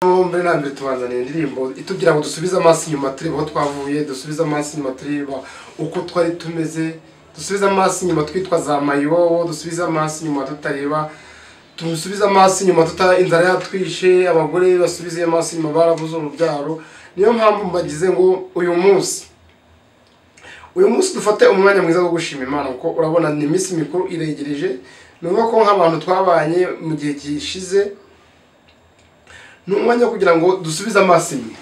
mbere na mbere tubanzaniye indirimbo itugira ngo dusubize amaso inyuma tureba aho twavuye, dusubize amaso inyuma tureba uko twari tumeze, dusubize amaso inyuma twitwa za mayibobo, dusubize amaso inyuma tutareba, dusubize amaso inyuma inzara yatwishe, abagore basubize amaso inyuma barabuze urubyaro. Niyo mpamvu mbagize ngo uyu munsi dufate umwanya mwiza wo gushima Imana kuko urabona ni iminsi mikuru iregereje. Nuko ko nk'abantu twabanye mu gihe gishize n'umwanya kugira ngo dusubize amaso inyuma.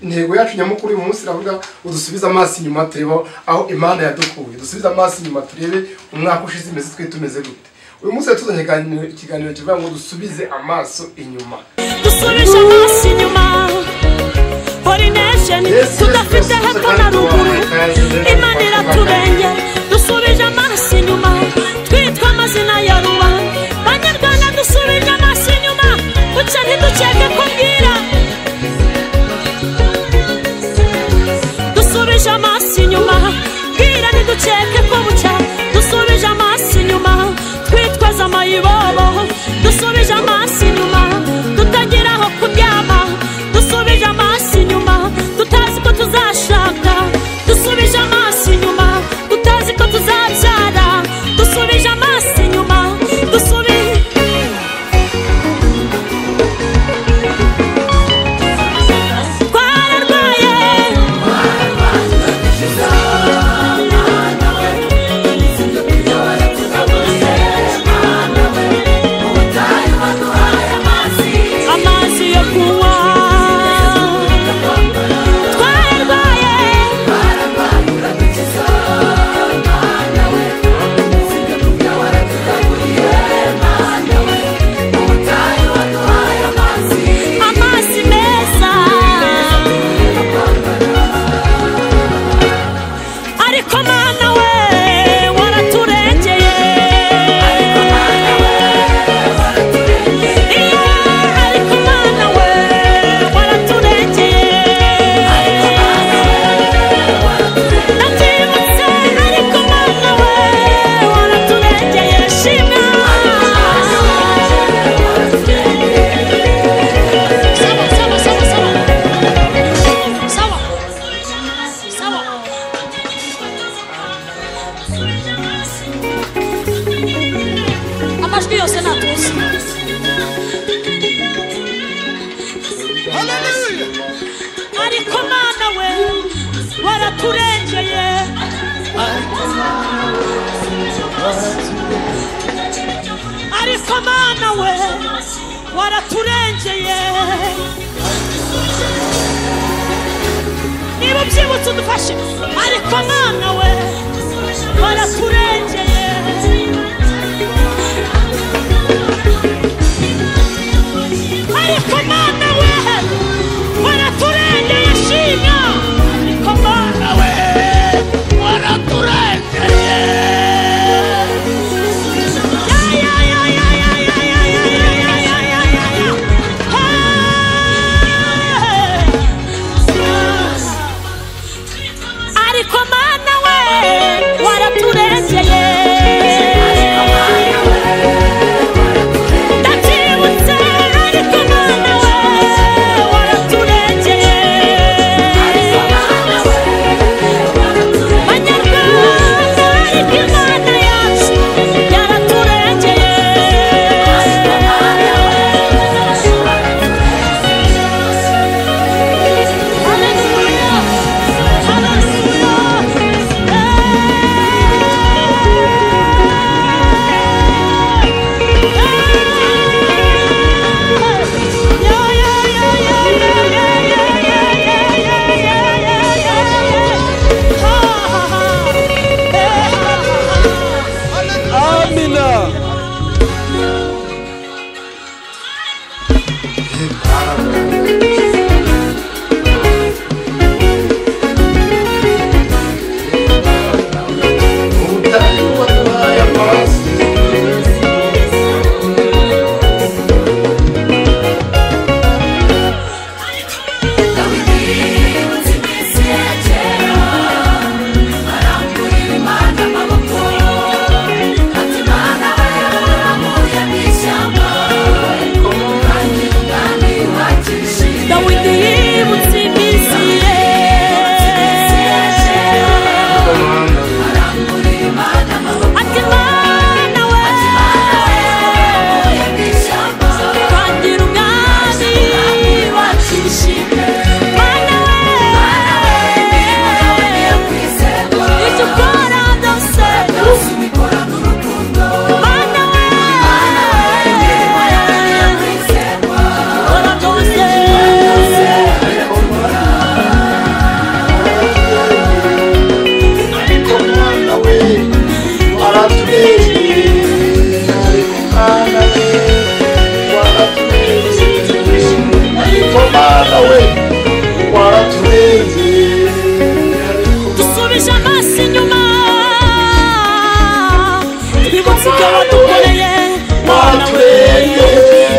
Intego yacu nyamukuru uyu munsi iravuga udusubize amaso inyuma tureba aho Imana yadukuye, dusubize amaso inyuma turebe umwaka ushize imeze twe tumeze gute. Uyu munsi tuzanye ikiganiro kivuga ngo dusubize amaso inyuma. Dusubije amaso inyuma Nation tudafite hepfo na ruguru, Imana iraturenge. Dusubije amaso inyuma twitwa amazina ya rubanda, Banyarwanda dusubije amaso inyuma bucya ntidukeke ko bwira. Dusubije amaso inyuma bwira ntidukeke ko bucya. Dusubije amaso inyuma twitwaza amayibobo, dusubije amaso inyuma tutagira aho kuryama, dusubije amaso inyuma tutazi ko tuzashaka, dusubije amaso inyuma tutazi ko tuzabyara, dusubije amaso inyuma ariko Mana we waraturengeye. Niba ubyibutse udufashe, ariko Mana we waraturengeye. Ariko Mana we waraturengeye shimya, ariko Mana we waraturengeye. Ariko Mana we Dawidi yibutse iminsi ye ati Mana we twagira umwami wacishije Mana we icyo ukora byose Mana we ukora byose dusubije amaso inyuma twibutse ibyo wadukoreye Mana we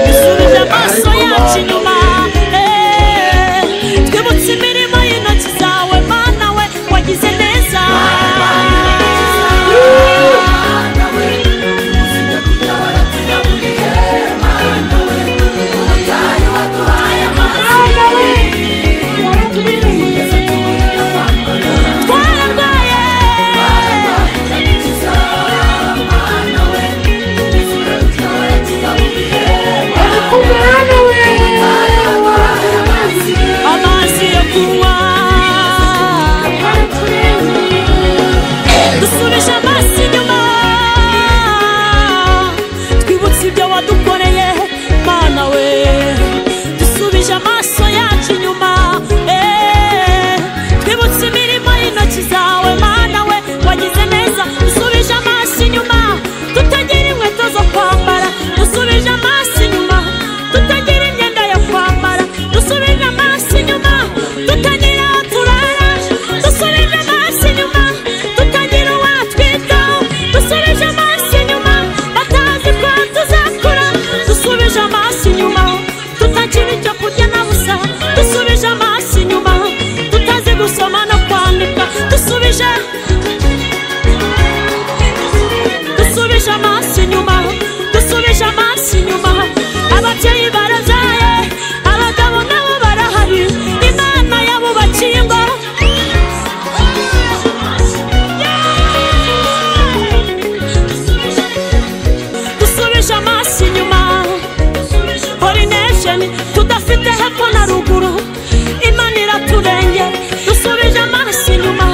dusubije amaso yacu inyuma twibutse imirimo y'intoki zawe Mana we wagize neza amazi yo kunywa dusubije amaso inyuma twibutse ibyo wadukoreye Mana we dusubije amaso yacu inyuma twibutse imirimo y'intoki zawe Mana we wagize neza dusubije amaso inyuma tutagira inkweto zo kwambara dusubije amaso inyuma tutagira imyenda yo kwambara dusubije amaso inyuma tutagira aho turara dusubije amaso inyuma tutagira uwatwitaho dusubije amaso inyuma batazi ko tuzakura dusubije amaso inyuma tutagira icyo kurya na busa dusubije amaso inyuma tutazi gusoma no kwandika dusubije amaso inyuma dusubije amaso inyuma ababyeyi barazaye abagabo nabo barahari Imana yabubakiye ingo dusubije amaso inyuma Coronation tudafite hepfo na ruguru Imana iraturengera dusubije amaso inyuma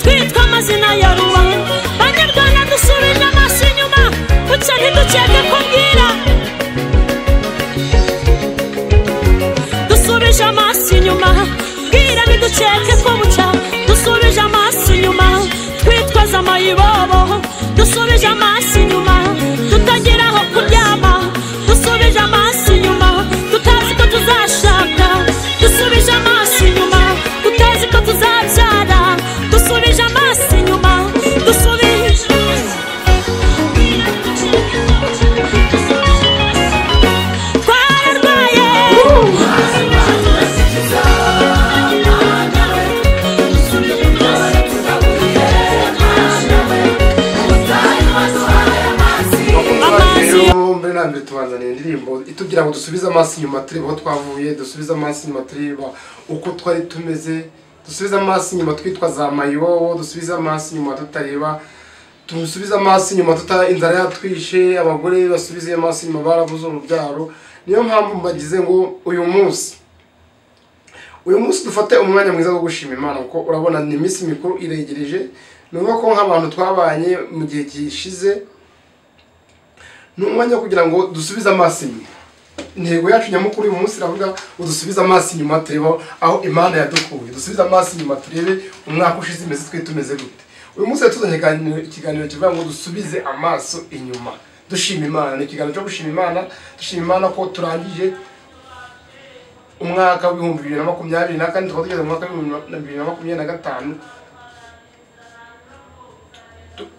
twitwa amazina ya rubanda Banyarwanda dusubije amaso inyuma bucya ntidukeke ko bwira dusubije amaso inyuma bwira ntidukeke ko bucya dusubije amaso inyuma twitwaza amayibobo dusubije amaso inyuma tutagira aho kuryama dusubije amaso inyuma tutazi ko tuzashaka dusubije amaso inyuma tutazi ko tuzabyara dusubije amaso inyuma dusubije twararwaye mbere na mbere tubazaniye indirimbo itubwira ngo dusubize amaso inyuma tureba aho twavuye dusubize amaso inyuma tureba uko twari tumeze dusubize amaso inyuma twitwa za mayibobo dusubize amaso inyuma tutareba dusubize amaso inyuma inzara yatwishe abagore basubize amaso inyuma barabuze urubyaro niyo mpamvu mbagize ngo uyu munsi dufate umwanya mwiza wo gushima Imana kuko urabona ni iminsi mikuru iregereje nuko ko nk'abantu twabanye mu gihe gishize n'umwanya kugira ngo dusubize amaso inyuma intego yacu nyamukuru uyu munsi iravuga udusubize amaso inyuma tureba aho Imana yadukuye dusubize amaso inyuma turebe umwaka ushize imeze twe tumeze gute uyu munsi tuzanye ikiganiro kivuga ngo dusubize amaso inyuma dushima Imana ni ikiganiro cyo gushima Imana dushima Imana ko turangije umwaka w'ibihumbi 2024 kandi tukaba tugeze mu mwaka wa 2025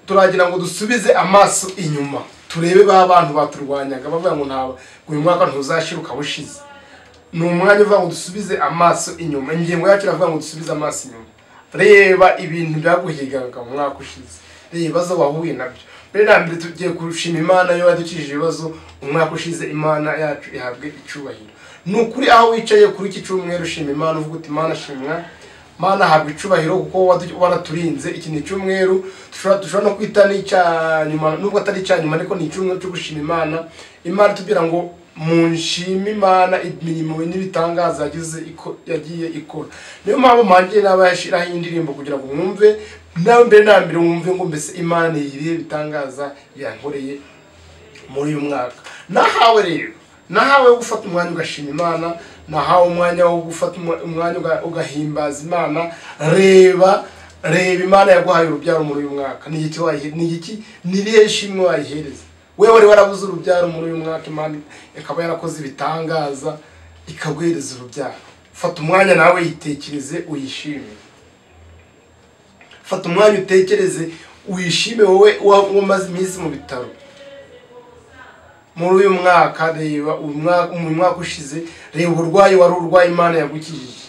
turagira ngo dusubize amaso inyuma turebe ba bantu baturwanyaga bavuga ngo ntawe uyu mwaka ntuzashiruka bushize ni umwanya uvuga ngo dusubize amaso inyuma ingingo yacu iravuga ngo dusubize amaso inyuma reba ibintu byaguhigaga mu mwaka ushize reba zo wahuye nabyo mbere na mbere tugiye kurushima Imana yo yadukije ibibazo umwaka ushize Imana yacu ihabwe icubahiro nukuri aho wicaye kuri iki cyumweru shima Imana uvuga uti Imana shimwa Mana habwa icubahiro kuko waraturinze iki ni cyumweru dushobora no kwita n'icyanyuma nubwo atari icyanyuma ariko ni cyumweru cyo gushima Imana. Imana tubwira ngo munshima Imana imirimo n'ibitangaza yagiye ikora. Niyo mpamvu manje nabashiraho indirimbo kugira ngo mwumve nawe mbere na mbere wumve ngo mbese Imana yibiye bitangaza yankoreye muri uyu mwaka. Nahawe rero nahawe gufata umwanya ugashima Imana, nahawe umwanya wo gufata umwanya ugahimbaza Imana. Reba Imana yaguhaye urubyaro muri uyu mwaka. Ni iki nirihe shimwe wayihereza? Wewe wari warabuze urubyaro muri uyu mwaka, Imana ikaba yarakoze ibitangaza ikaguhereza urubyaro. Fata umwanya nawe yitekereze uyishime. Fata umwanya utekereze uyishime wowe wamaze iminsi mu bitaro. Muri uyu mwaka reba umwaka ushize, reba uburwayi wari urwaye Imana yagukijije.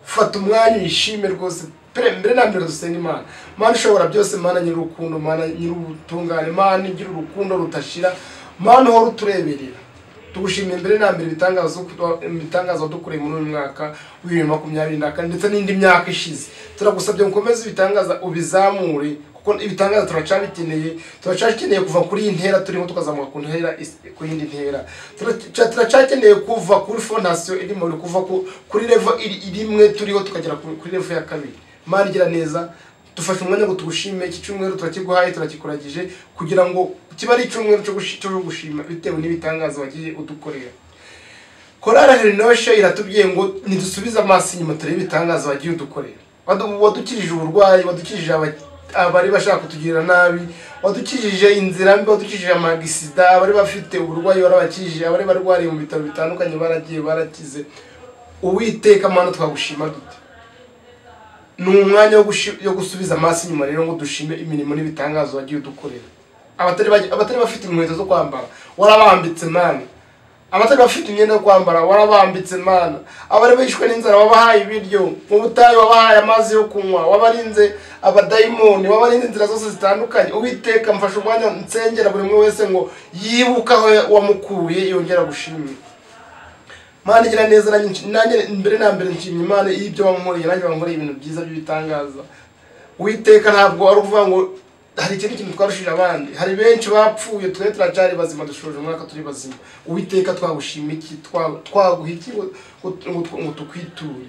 Fata umwanya uyishime rwose. Mbere na mbere dusenga Imana. Mana ushobora byose, Mana nyir'urukundo, Mana nyir'ubutungane, Mana igira urukundo rutashira, Mana uhora utureberera. Tugushimiye mbere na mbere ibitangazo dukoreye muri uyu mwaka wa 2024 ndetse n'indi myaka ishize. Turagusabye ukomeze ibitangaza ubizamure kuko ibitangaza turacakeneye kuva kuri iyi ntera turimo tukazamuka ku ntera ku yindi ntera. Turacakeneye kuva kuri fondation irimo kuva kuri level irimwe turiho tukagera kuri level ya kabiri. Mana igira neza, dufashe umwanya ngo tugushime. Iki cyumweru turakiguhaye turakikuragije kugira ngo kiba ari icyumweru cyo gushima bitewe n'ibitangaza wagiye udukorera. Korali Herinoshe iratubwiye ngo nidusubize amaso inyuma turebe ibitangaza wagiye udukorera. Wadukijije uburwayi, wadukijije abari bashaka kutugirira nabi, wadukijije inzira mbi, wadukijije amagisida, abari bafite uburwayi warabakijije, abari barwariye mu bitaro bitandukanye baragiye barakize. Uwiteka Mana twagushima dute. Ni umwanya yo gusubiza amaso inyuma rero ngo dushime imirimo n'ibitangazo wagiye udukorera. Abatari bafite inkweto zo kwambara warabambitse Mana. Abatari bafite imyenda yo kwambara warabambitse Mana. Abari bishwe n'inzara wabahaye ibiryo, mu butayu wabahaye amazi yo kunywa, wabarinze abadayimoni, wabarinze inzira zose zitandukanye. Uwiteka mfasha umwanya nsengera buri umwe wese ngo yibuka aho wamukuye yongera gushimira. Mana igira neza, nanjye mbere na mbere nshimye Imana ibyo wankoreye, nanjye wankoreye ibintu byiza by'ibitangaza. Uwiteka ntabwo ari uvuga ngo hari ikintu twarushije abandi. Hari benshi bapfuye, twe turacari bazima, dushoje umwaka turi bazima. Uwiteka twagushima iki, twaguha iki ngo tukwiture.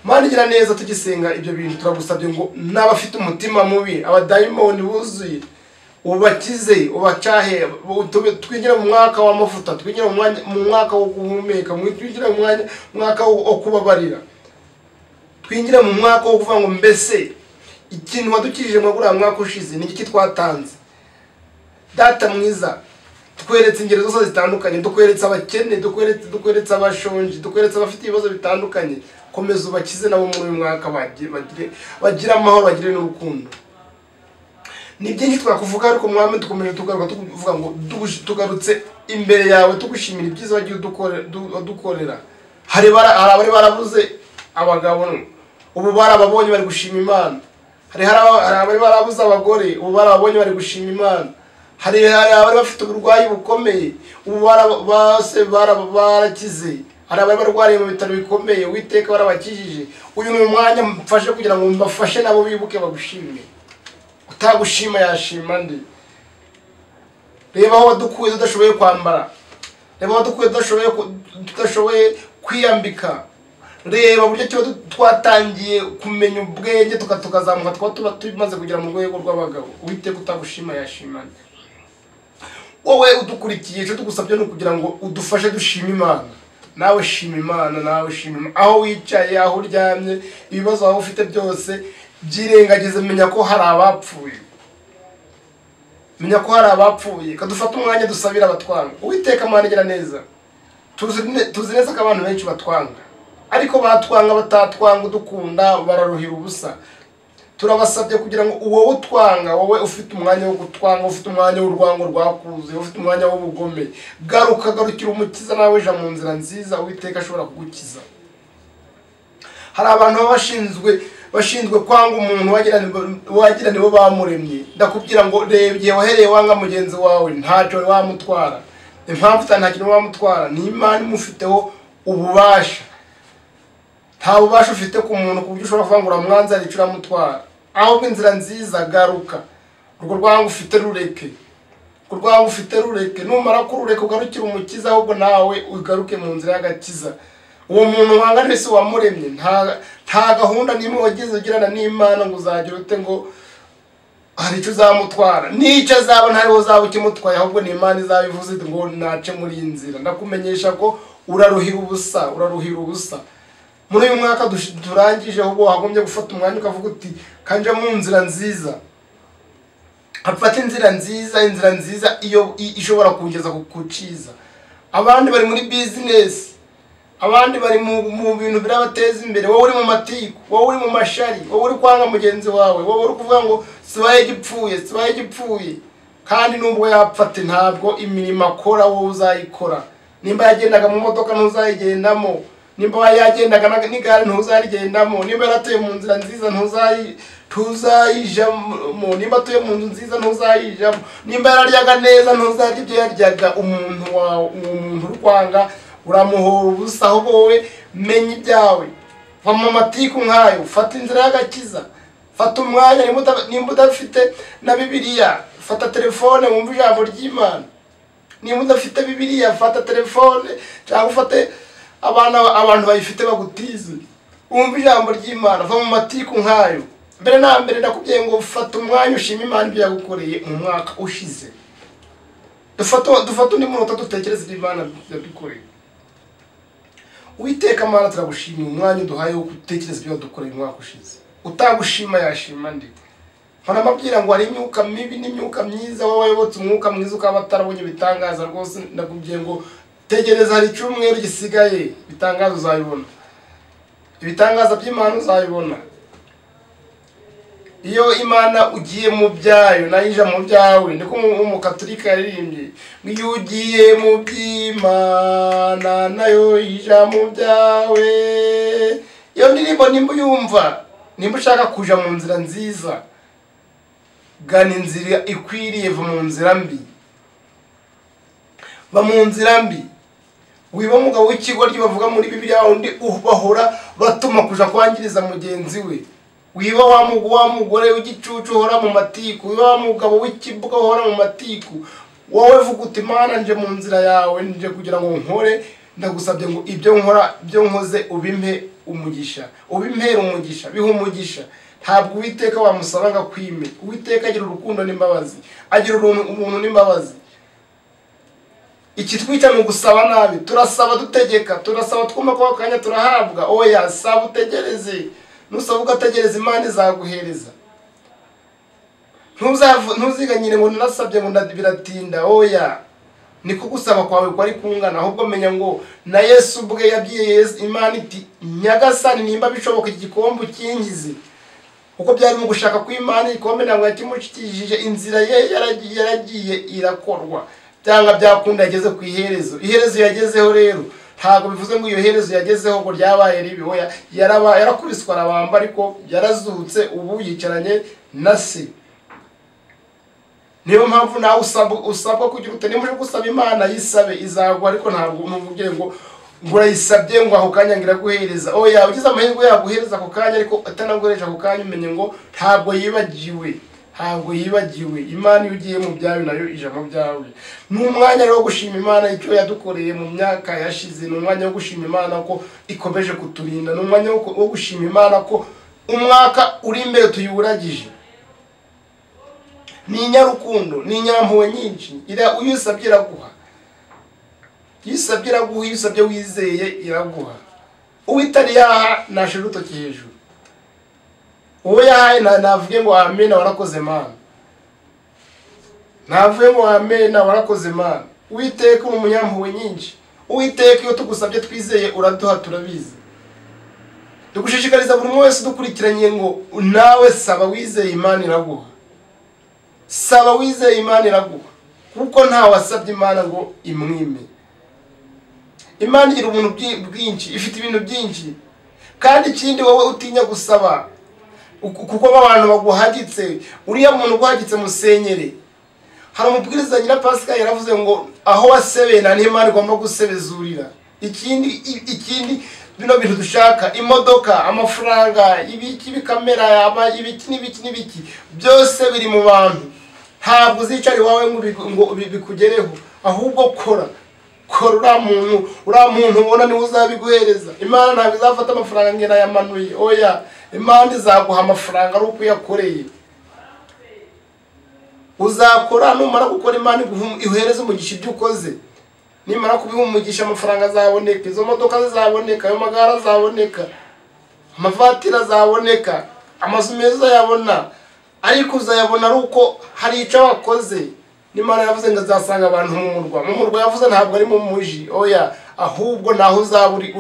Mana igira neza, tugisenga ibyo bintu turagusabye ngo n'abafite umutima mubi, abadayimoni buzuye, ubakize, ubacahe, twinjira mu mwaka w'amavuta, twinjira mu mwaka wo guhumeka, twinjira mu mwaka wo kubabarira, twinjira mu mwaka wo kuvuga ngo mbese ikintu wadukijije mu mwaka ushize ni iki twatanze. Data mwiza, tukweretse ingero zose zitandukanye, dukweretse abakene, dukweretse abashonji, dukweretse abafite ibibazo bitandukanye. Komeza ubakize nabo muri uyu mwaka bagira amahoro, bagire n'urukundo. Ni byinshi twakuvuga ariko mwame dukomeje tugaruka tuvuga ngo tugarutse imbere yawe tugushimira ibyiza wagiye udukorera. Hari abari barabuze abagabo, ubu barababonye bari gushima Imana. Hari abari barabuze abagore, ubu barababonye bari gushima Imana. Hari abari bafite uburwayi bukomeye, ubu barakize. Hari abari barwariye mu bitaro bikomeye, Uwiteka barabakijije. Uyu ni umwanya mfashe kugira ngo mbafashe nabo bibuke bagushime. Utagushima yashima ndi. Reba aho wadukuye tudashoboye kwambara, reba aho wadukuye tudashoboye kwiyambika, reba uburyo kiba twatangiye kumenya ubwenge tukazamuka tuba tumaze kugera mu rwego rw'abagabo. Uwiteka utagushima yashima ndi. Wowe udukurikiye cyo tugusabye no kugira ngo udufashe dushima Imana. Nawe shima Imana, nawe shima. Aho wicaye, aho uryamye, ibibazo aho ufite byose byirengagize, menya ko hari abapfuye. Menya ko hari abapfuye. Kadufata umwanya dusabira abatwanga. Uwiteka Mana igira neza. Tuzi neza ko abantu benshi batwanga. Ariko batwanga batatwanga udukunda bararuhira ubusa. Turabasabye kugira ngo uwo utwanga, wowe ufite umwanya wo gutwanga, ufite umwanya w'urwango rwakuze, ufite umwanya w'ubugome, garukira umukiza nawe ja mu nzira nziza. Uwiteka ashobora kugukiza. Hari abantu bashinzwe kwanga umuntu wagira nibo bamuremye. Ndakubwira ngo reba igihe wahereye wanga mugenzi wawe ntacyo wamutwara. impamvu nta kintu wamutwara ni Imana imufiteho ububasha. Nta bubasha ufite ku muntu ku buryo ushobora kuvuga ngo uramwanza ari cyo uramutwara. Ahubwo inzira nziza garuka, urwo rwango ufite rureke, kurwango ufite rureke, numara kurureka ugarukira umukiza, ahubwo nawe ugaruke mu nzira y'agakiza. Uwo muntu wangana wese wamuremye nta gahunda n'imwe wagize ugirana n'Imana ngo uzagira ute ngo hari icyo uzamutwara, n'icyo azaba ntariho uzaba ukimutwaye, ahubwo ni Imana izabivuze ngo nace muri iyi nzira. Ndakumenyesha ko uraruhira ubusa. Muri uyu mwaka turangije, ahubwo wagombye gufata umwanya ukavuga uti kanje mu nzira nziza, afata inzira nziza iyo ishobora kugeza ku ciza. Abandi bari muri business, abandi bari mu bintu birabateza imbere, wowe uri mu matiku, wowe uri mu mashari, wowe uri kwanga mugenzi wawe, wowe uri kuvuga ngo sibaye gipfuye, kandi nubwo yapfate ntabwo imirimo akora wowe uzayikora. Nimba yagendaga mu modoka ntuzayigendamo, nimba yagendaga n'igare ntuzarigendamo, nimba yaratuye mu nzira nziza ntuzayijamo, nimba atuye mu nzu nziza ntuzayijamo, nimba yararyaga neza ntuzarya ibyo yaryaga. Umuntu urwanga uramuhora ubusa. Ahubwo wowe menya ibyawe, va mu matiku nk'ayo, fata inzira y'agakiza, fata umwanya. Nimba udafite na Bibiliya, fata telefone wumva ijambo ry'Imana. Nimba udafite Bibiliya, fata telefone cyangwa ufate abantu bayifite bagutize, wumva ijambo ry'Imana, va mu matiku nk'ayo. Mbere na mbere ndakubwiye ngo fata umwanya ushima Imana ibyo yagukoreye mu mwaka ushize. Dufata undi munota dutekereze ibyo Imana yadukoreye. Uwiteka Mana turagushimiye umwanya uduhaye wo gutekereza ibyo yadukoreye mu mwaka ushize. Utagushima yashima ndi. Hana mabwira ngo hari imyuka mibi n'imyuka myiza, wowe wayobotse umwuka mwiza ukaba atarabonye bitangaza. Rwose ndakubwiye ngo tegereza, hari icyumweru gisigaye, bitangaza uzayibona, ibitangaza by'Imana uzayibona. Iyo Imana ugiye mu byayo nayija mu byawe, niko umukatolika yaririmbye, iyo ugiye mu by'Imana nayo ija mu byawe. Iyo ndirimbo nimba uyumva, nimba ushaka kuja mu nzira nziza, gana inzira ikwiriye, va mu nzira mbi, va mu nzira mbi. Wiba mugabo w'ikigoryi bavuga muri Bibiliya undi ubahora batuma kuja kwangiriza mugenzi we. Wiba wa mugore w'igicucu uhora mu matiku, wiba wa mugabo w'ikibuga uhora mu matiku, wowe vuga uti Mana nje mu nzira yawe, nje kugira ngo nkore. Ndagusabye ngo ibyo nkora byo nkoze ubimpe umugisha, ubimpera umugisha, biha umugisha. Ntabwo Uwiteka wamusaba ngo akwime. Uwiteka agira urukundo n'imbabazi, agira umuntu n'imbabazi. Iki twica mu gusaba nabi, turasaba dutegeka, turasaba twumva ko akanya turahabwa. Oya, saba utegereze. Nusaba ugategereza, Imana izaguhereza. Ntuziganyire ngo nasabye ngo biratinda. Oya, niko gusaba kwawe kwari kungana. Ahubwo menya ngo na Yesu ubwe yabwiye Imana iti Nyagasani nimba bishoboka iki gikombe ukingize. Uko byari mu gushaka kw'Imana ikombe ntabwo yakimushikishije, inzira ye yaragiye irakorwa. Byanga byakunda yageze ku iherezo. Iherezo yagezeho rero ntabwo bivuze ngo iyo herezo yagezeho ngo ryabaye ribi. Oya, yarakubiswa arabamba, ariko yarazutse, ubu yicaranye na Se. Niyo mpamvu nawe usabwa kugira ute, nimba uje gusaba Imana yisabe izagwa, ariko ntabwo nuvugire ngo urayisabye ngo aho kanya ngira guhereza. Oya, ugize amahirwe yaguhereza ako kanya, ariko atanaguhereje ako kanya umenye ngo ntabwo yibagiwe. Imana iyo ugiye mu byawe nayo ija mu byawe. Ni umwanya rero wo gushima Imana icyo yadukoreye mu myaka yashize. Ni umwanya wo gushima Imana ko ikomeje kuturinda. Ni umwanya wo gushima Imana ko umwaka uri imbere tuyuragije. Ni inyarukundo, ni inyampuwe nyinshi. Uyu usabye iraguha, iyo usabye wizeye iraguha. Uwitari yaha nashira urutoki hejuru. Uwo yahaye navuge ngo amen, warakoze Mana. Navuge ngo amen, warakoze Mana. Uwiteka umunyampuwe nyinshi. Uwiteka iyo tugusabye twizeye uraduha, turabizi. Dugushishikariza buri umwe wese dukurikiranye ngo nawe saba wizeye, Imana iraguha. Saba wizeye, Imana iraguha, kuko nta wasabye Imana ngo imwime. Imana igira ubuntu bwinshi, ifite ibintu byinshi. Kandi ikindi wowe utinya gusaba, kuko abantu baguhagitse, uriya muntu uguhagitse musenyere. hari umubwiriza nyina Pascal yaravuze ngo aho wasebena niho Imana igomba gusebezurira. Ikindi bino bintu dushaka, imodoka, amafaranga, ibiki bikamera, ibiki byose biri mu bantu. Ntabwo uzicari wawe ngo bikugereho, ahubwo kora uriya muntu ubona niwe uzabiguhereza. Imana ntabwo izafata amafaranga ngena yamanuye, oya, Imana izaguha amafaranga ari uko yakoreye. Uzakora, numara gukora Imana iguhereza umugisha ibyo ukoze. Nimara kubiha umugisha amafaranga azaboneka, izo modoka zizaboneka, ayo magara azaboneka, amavatira azaboneka, amazu meza yabona. Ariko uzayabona ari uko hari icyo wakoze. N'Imana yavuze ngo azasanga abantu mu murwa yavuze ntabwo ari mu muji, oya, ahubwo naho uzaba uri